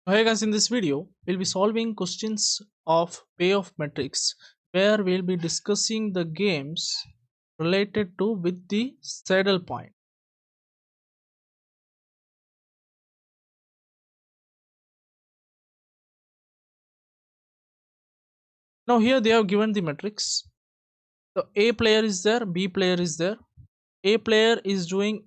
Hey guys, in this video, we'll be solving questions of payoff metrics where we'll be discussing the games related to with the saddle point. Now here they have given the metrics. So A player is there, B player is there. A player is doing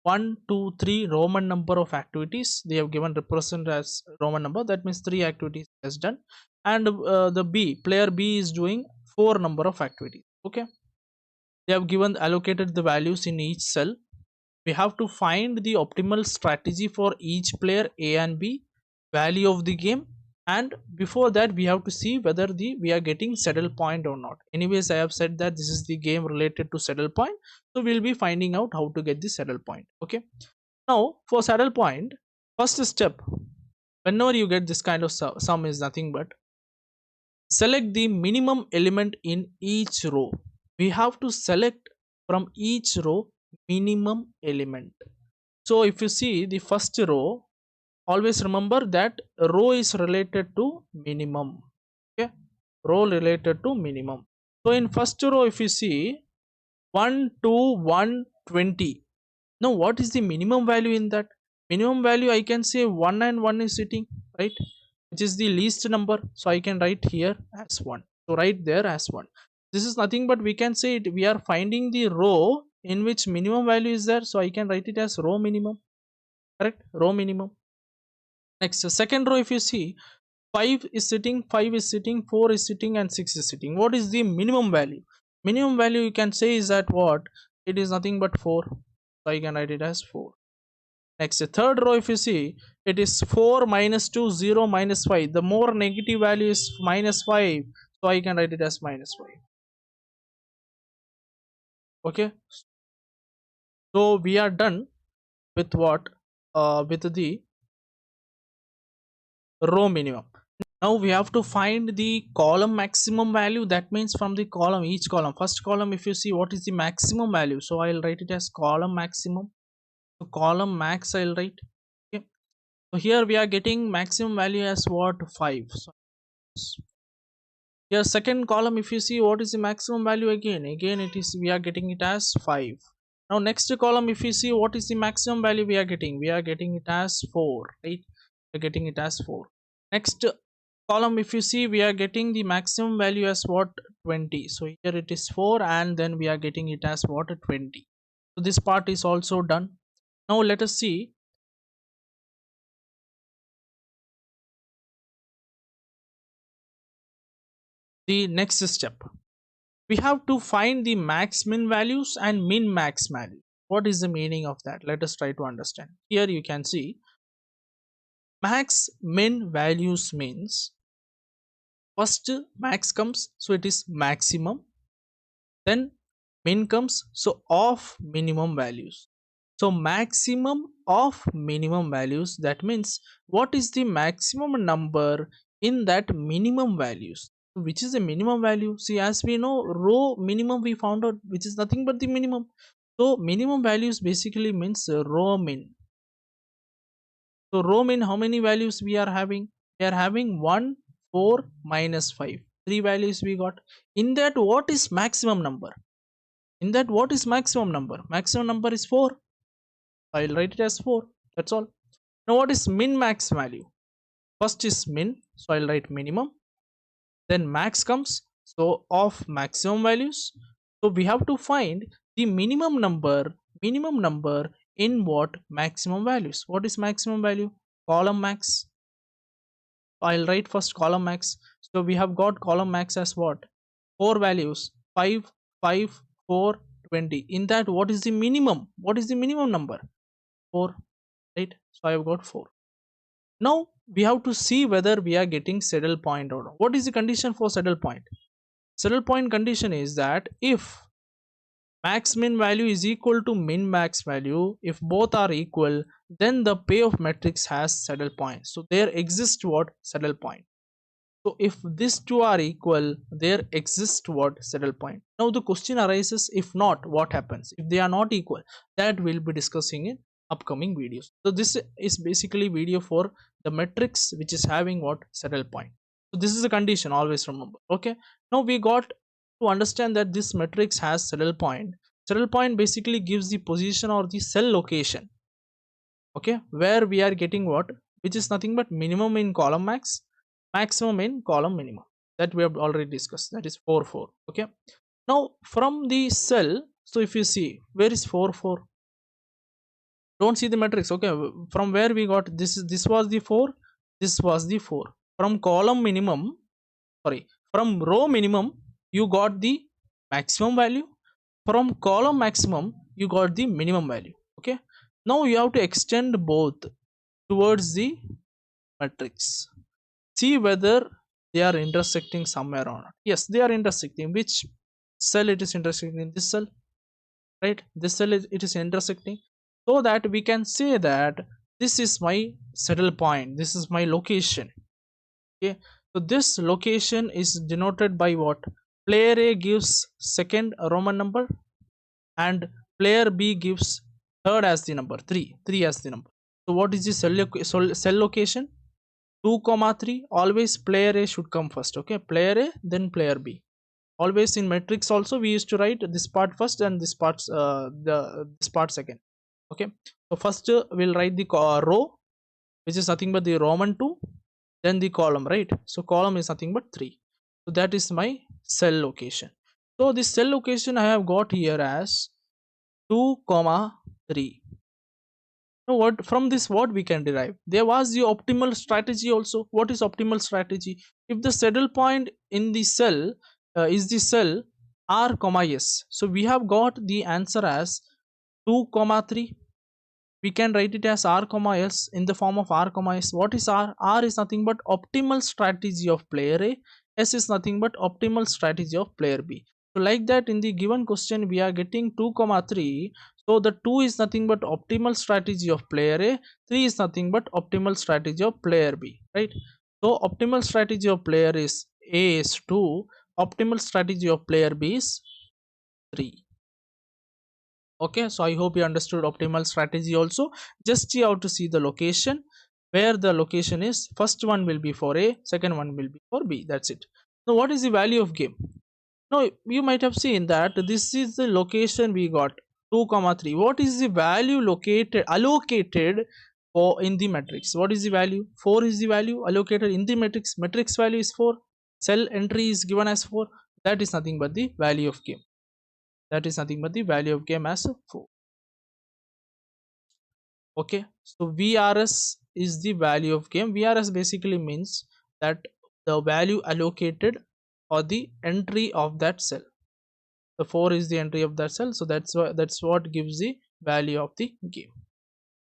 1, 2, 3 Roman number of activities. They have given represent as Roman number. That means 3 activities has done. And the B player B is doing 4 number of activities. Okay. They have given allocated the values in each cell. We have to find the optimal strategy for each player A and B, value of the game, and before that we have to see whether we are getting saddle point or not. Anyways, I have said that this is the game related to saddle point, so we'll be finding out how to get the saddle point. Okay, now for saddle point, first step, whenever you get this kind of sum is nothing but select the minimum element in each row. We have to select from each row minimum element. So if you see the first row, always remember that row is related to minimum. Okay, row related to minimum. So in first row, if you see 1 2 1 20, now what is the minimum value in that? Minimum value, I can say 1 and 1 is sitting, right, which is the least number, so I can write here as 1. So write there as 1. This is nothing but we can say it, we are finding the row in which minimum value is there, so I can write it as row minimum. Correct, row minimum. Next, second row, if you see 5 is sitting, 5 is sitting, 4 is sitting, and 6 is sitting. What is the minimum value? Minimum value you can say is that what? It is nothing but 4, so I can write it as 4. Next, the third row, if you see, it is 4 minus 2 0 minus 5. The more negative value is minus 5, so I can write it as minus 5. Okay, so we are done with what? With the row minimum. Now we have to find the column maximum value. That means from the column, each column, first column, if you see what is the maximum value, so I'll write it as column maximum. So column max I'll write. Okay, so here we are getting maximum value as what? 5. So here second column, if you see what is the maximum value, again it is, we are getting it as 5. Now next column, if you see what is the maximum value we are getting it as 4, right? We're getting it as 4. Next column, if you see, we are getting the maximum value as what? 20. So here it is 4, and then we are getting it as what? 20. So this part is also done. Now let us see the next step. We have to find the max min values and min max value. What is the meaning of that? Let us try to understand. Here you can see max min values means first max comes, so it is maximum, then min comes, so of minimum values. So maximum of minimum values, that means what is the maximum number in that minimum values. Which is the minimum value? See, as we know, row minimum we found out, which is nothing but the minimum. So minimum values basically means row min. So row min, how many values we are having? We are having 1, 4, minus 5. 3 values we got. In that, what is maximum number? In that, what is maximum number? Maximum number is 4. I'll write it as 4. That's all. Now what is min max value? First is min, so I'll write minimum. Then max comes, so of maximum values. So we have to find the minimum number in what? Maximum values. What is maximum value? Column max. I'll write first column max. So we have got column max as what? 4 values, 5, 5, 4, 20. In that, what is the minimum? What is the minimum number? 4, right? So I have got 4. Now we have to see whether we are getting saddle point or not. What is the condition for saddle point? Saddle point condition is that if max min value is equal to min max value, if both are equal, then the payoff matrix has saddle point. So there exists what? Saddle point. So if these two are equal, there exists what? Saddle point. Now the question arises, if not, what happens? If they are not equal, that we'll be discussing in upcoming videos. So this is basically video for the matrix which is having what saddle point. So this is a condition, always remember. Okay, now we got to understand that this matrix has saddle point. Saddle point basically gives the position or the cell location, okay, where we are getting what, which is nothing but minimum in column max, maximum in column minimum, that we have already discussed, that is 4 4. Okay, now from the cell, so if you see where is 4 4, don't see the matrix. Okay, from where we got this, is this was the 4, this was the 4. From column minimum, sorry, from row minimum you got the maximum value, from column maximum you got the minimum value. Okay, now you have to extend both towards the matrix, see whether they are intersecting somewhere or not. Yes, they are intersecting. Which cell it is intersecting? In this cell, right? This cell is, it is intersecting, so that we can say that this is my saddle point, this is my location. Okay, so this location is denoted by what? Player A gives second Roman number, and player B gives third as the number, 3 as the number. So what is the cell location? 2 comma 3, always player A should come first. Okay, player A then player B. Always in matrix also we used to write this part first and this parts this part second. Okay, so first we'll write the row, which is nothing but the Roman 2, then the column, right? So column is nothing but 3. So that is my cell location. So this cell location I have got here as 2 comma 3. Now what, from this what we can derive? There was the optimal strategy also. What is optimal strategy? If the saddle point in the cell is the cell r comma s, so we have got the answer as 2 comma 3. We can write it as r comma s in the form of r comma s. What is r? R is nothing but optimal strategy of player A, s is nothing but optimal strategy of player B. So like that, in the given question we are getting 2 comma 3. So the 2 is nothing but optimal strategy of player A, 3 is nothing but optimal strategy of player B, right? So optimal strategy of player is A is 2, optimal strategy of player B is 3. Okay, so I hope you understood optimal strategy also. Just you have to see the location, where the location is. First one will be for A, second one will be for B, that's it. Now what is the value of game? Now you might have seen that this is the location we got, 2 comma 3. What is the value located allocated for in the matrix? What is the value? 4 is the value allocated in the matrix. Matrix value is 4, cell entry is given as 4. That is nothing but the value of game. That is nothing but the value of game as 4. Okay, so VRS is the value of game. VRS basically means that the value allocated or the entry of that cell. The 4 is the entry of that cell, so that's what gives the value of the game.